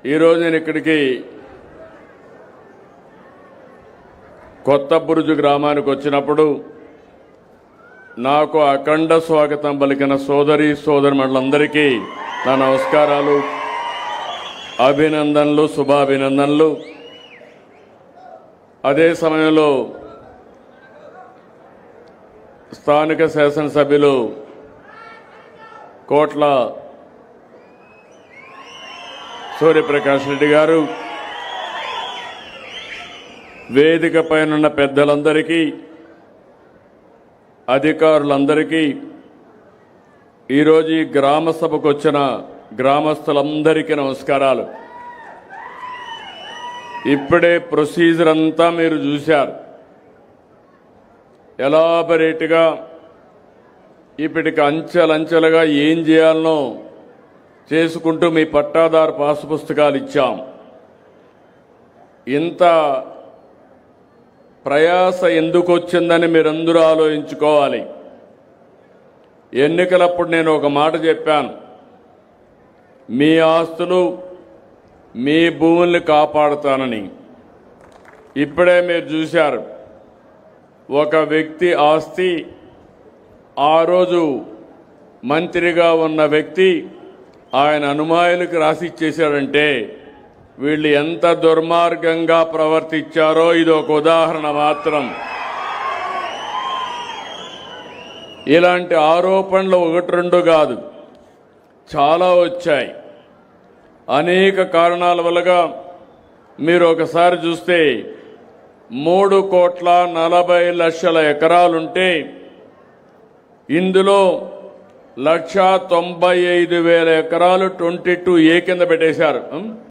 ఈరోజు నేను ఇక్కడికి కొత్త బురుజు గ్రామానికి వచ్చినప్పుడు నాకు అఖండ స్వాగతం పలికిన సోదరి సోదరులందరికీ నా నమస్కారాలు, అభినందనలు, శుభాభినందనలు. అదే సమయంలో స్థానిక శాసనసభ్యులు కోట్ల సూర్యప్రకాష్ రెడ్డి గారు, వేదిక పైనున్న పెద్దలందరికీ, అధికారులందరికీ, ఈరోజు ఈ గ్రామ సభకు వచ్చిన గ్రామస్తులందరికీ నమస్కారాలు. ఇప్పుడే ప్రొసీజర్ అంతా మీరు చూశారు. ఎలాబరేట్గా ఇప్పటికి అంచెలంచెలుగా ఏం చేయాలనో చేసుకుంటూ మీ పట్టాదారు పాసు పుస్తకాలు ఇచ్చాం. ఇంత ప్రయాస ఎందుకు వచ్చిందని మీరందరూ ఆలోచించుకోవాలి. ఎన్నికలప్పుడు నేను ఒక మాట చెప్పాను, మీ ఆస్తులు మీ భూముల్ని కాపాడుతానని. ఇప్పుడే మీరు చూశారు, ఒక వ్యక్తి ఆస్తి ఆ రోజు మంత్రిగా ఉన్న వ్యక్తి ఆయన అనుమాయులకు రాసిచ్చేశాడంటే వీళ్ళు ఎంత దుర్మార్గంగా ప్రవర్తించారో ఇది ఒక ఉదాహరణ మాత్రం. ఇలాంటి ఆరోపణలు ఒకటి రెండు కాదు, చాలా వచ్చాయి. అనేక కారణాల వల్లగా మీరు ఒకసారి చూస్తే 3,40,00,000 ఎకరాలుంటే ఇందులో 1,95,000 ఎకరాలు 22A కింద పెట్టేశారు.